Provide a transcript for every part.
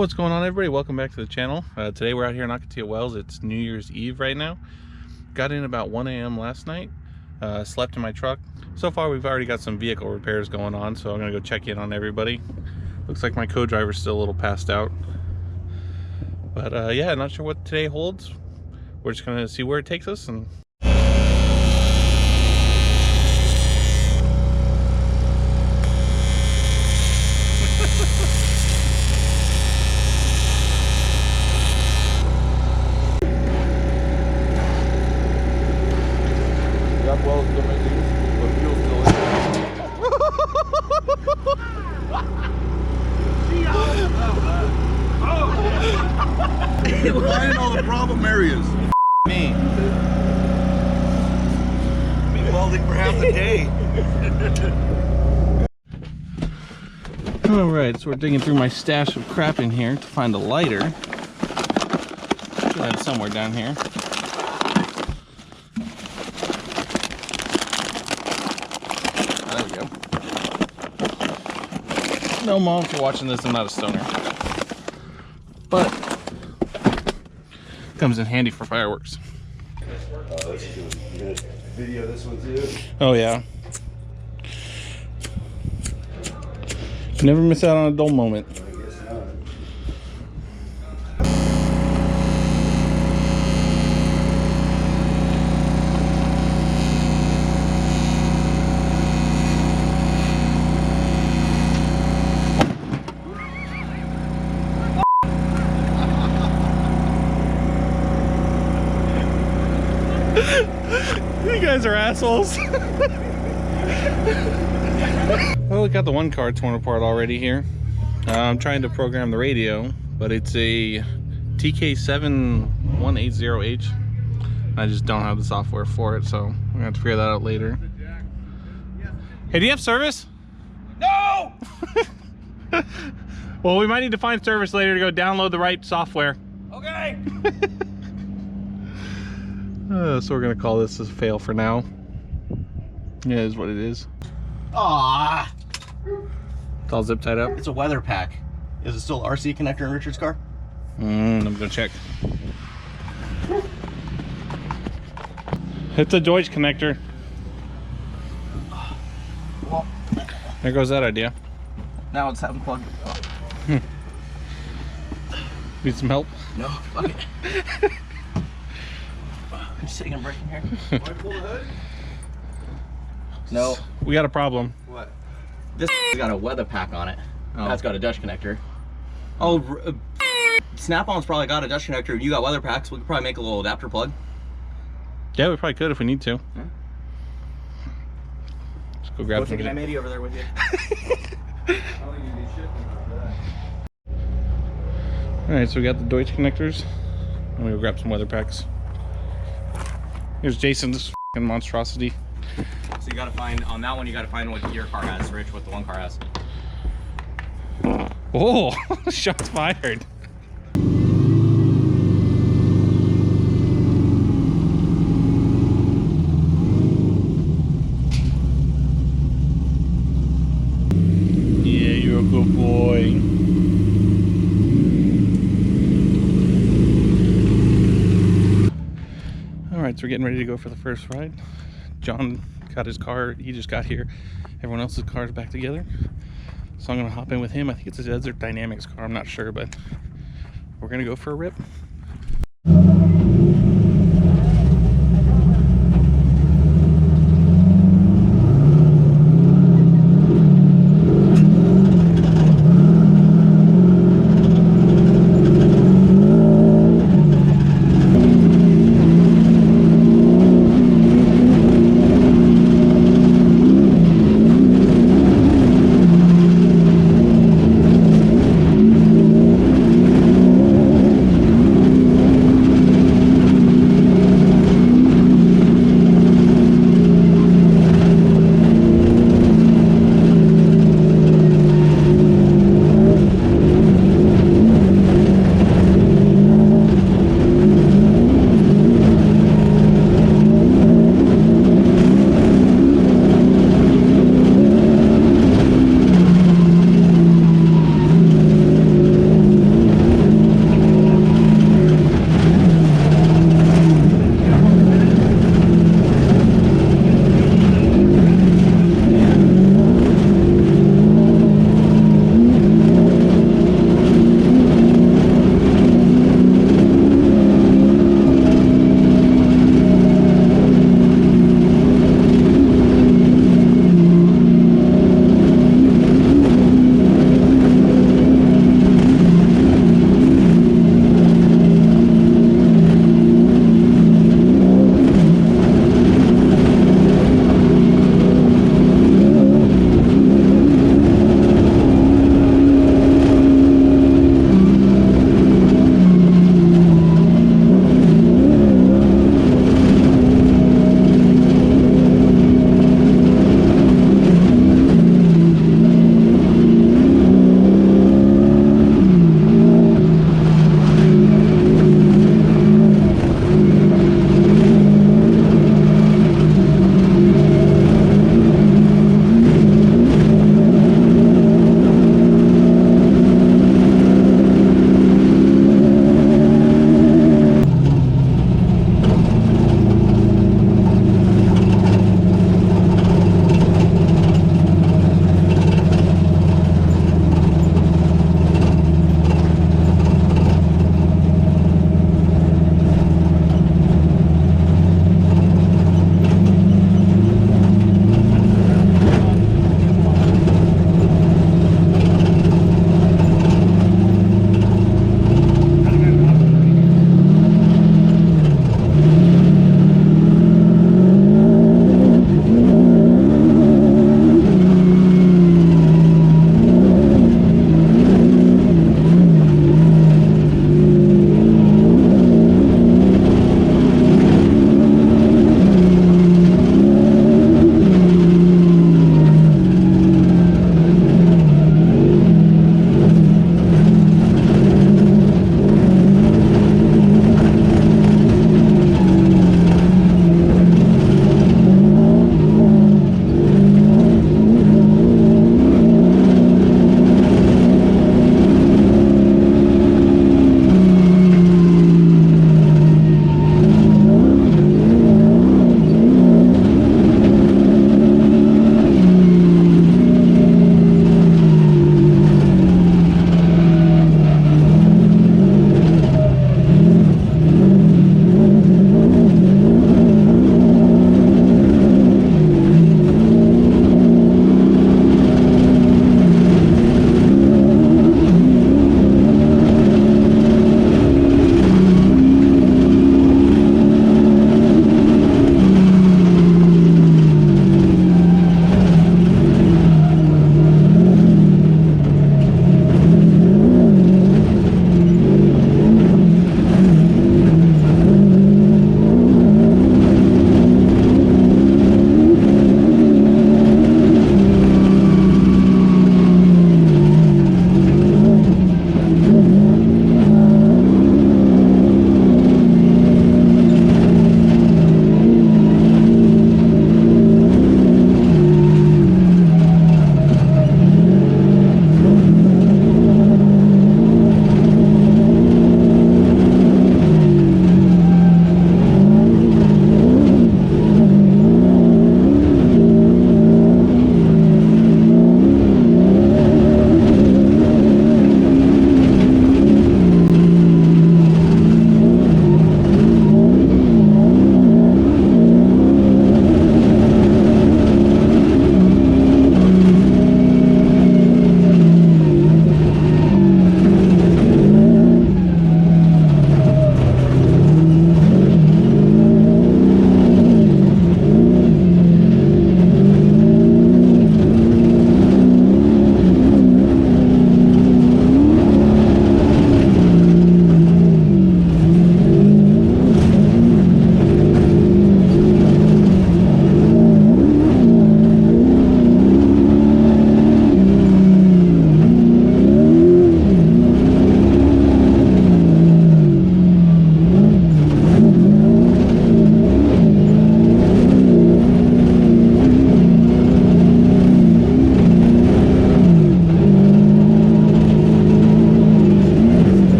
What's going on, everybody? Welcome back to the channel. Today we're out here in Ocotillo Wells. It's New Year's Eve right now. Got in about 1 a.m. last night. Slept in my truck. So far we've already got some vehicle repairs going on, so I'm gonna go check in on everybody. Looks like my co-driver's still a little passed out. But yeah, not sure what today holds. We're just gonna see where it takes us and Find all the problem areas. Me. Been welding for half the day. Alright, so we're digging through my stash of crap in here to find a lighter. That's somewhere down here. There we go. No, Mom, if you're watching this, I'm not a stoner. But comes in handy for fireworks. That's good. You gonna video this one too? Oh yeah. Never miss out on a dull moment. I guess not. You guys are assholes. Well, we got the one car torn apart already here. I'm trying to program the radio, but it's a TK7180H. I just don't have the software for it, so I'm gonna have to figure that out later. Hey, do you have service? No! Well, we might need to find service later to go download the right software. Okay. So we're gonna call this a fail for now. Yeah, it is what it is. Ah, It's all zip tied up. it's a weather pack. Is it still RC connector in Richard's car? I'm gonna check. It's a Deutsch connector. Well, There goes that idea. now it's having plugged. Need some help? No, fuck it. I'm just taking a break in here. Want to pull the hood? No, We got a problem. What? this has got a weather pack on it. Oh. That's got a Dutch connector. Oh, Snap-on's probably got a Dutch connector. You got weather packs. We could probably make a little adapter plug. Yeah, we probably could if we need to. Yeah. Let's go grab Go take some. an M80 over there with you. I don't think you need shit about that. Alright, so we got the Deutsch connectors. I'm gonna go grab some weather packs. Here's Jason's f***ing monstrosity. So you gotta find, on that one, you gotta find what your car has, Rich, what the one car has. Oh, shots fired. Yeah, you're a good boy. Alright, so we're getting ready to go for the first ride. John got his car, he just got here. Everyone else's car's back together. So I'm gonna hop in with him. I think it's a Desert Dynamics car, I'm not sure, but we're gonna go for a rip.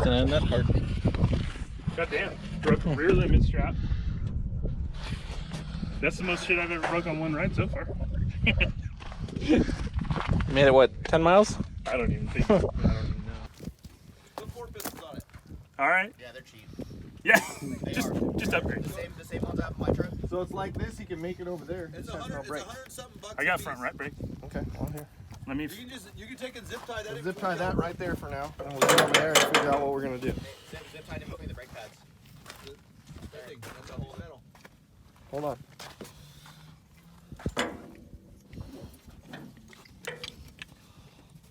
It's gonna end that part. Goddamn. Broke rear limit strap. That's the most shit I've ever broke on one ride so far. You made it what, 10 miles? I don't even think. I don't even know. Put 4 pistons on it. All right. Yeah, they're cheap. Yeah. They just are. just upgrade. The same ones I have in my truck. So it's like this, he can make it over there. It's Just has no brakes. $100-something. I got front right brake. Okay, on here. Let me. You can take and zip tie that. Zip tie that right there for now, and we'll go over there and figure out what we're gonna do. Zip tie in between the brake pads. That's the whole metal. Hold on.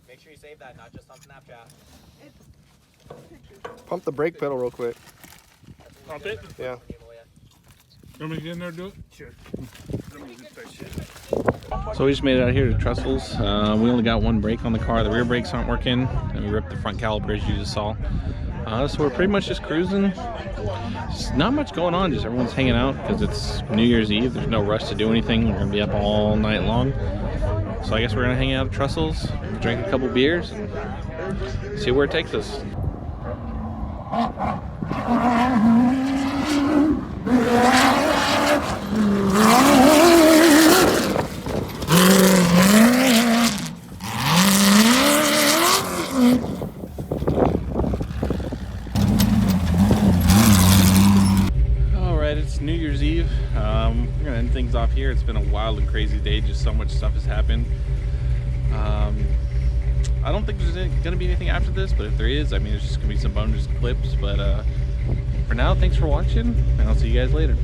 Make sure you save that, not just on Snapchat. Pump the brake pedal real quick. Pump it. Yeah. You want me to get in there and do it? Sure. So we just made it out here to Trestles. We only got one brake on the car. The rear brakes aren't working, and we ripped the front calipers you just saw. So we're pretty much just cruising. Just not much going on, just everyone's hanging out because it's New Year's Eve. There's no rush to do anything. We're gonna be up all night long. So I guess we're gonna hang out at Trestles, drink a couple beers, and see where it takes us. Alright, it's New Year's Eve. We're gonna end things off here. It's been a wild and crazy day, just so much stuff has happened. I don't think there's gonna be anything after this, but if there is, I mean, it's just gonna be some bonus clips. But for now, thanks for watching, and I'll see you guys later.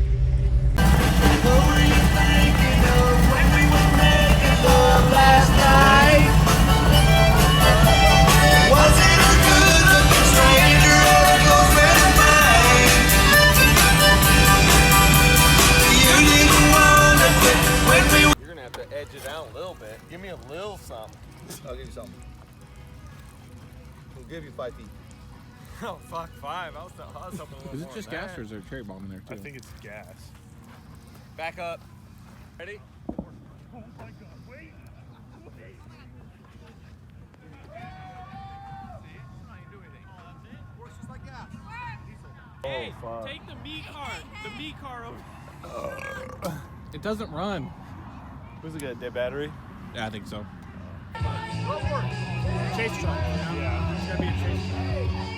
You're gonna have to edge it out a little bit. Give me a little something. I'll give you something. We'll give you 5 feet. Oh fuck, 5. I was hoping a little Is it more just than gas that. or is there a cherry bomb in there too? I think it's gas. Back up. Ready? Oh my god, wait. Hey, take the me car over. It doesn't run. Who's it got a dead battery? Yeah, I think so. Chase truck. Yeah, it's gotta be a chase truck.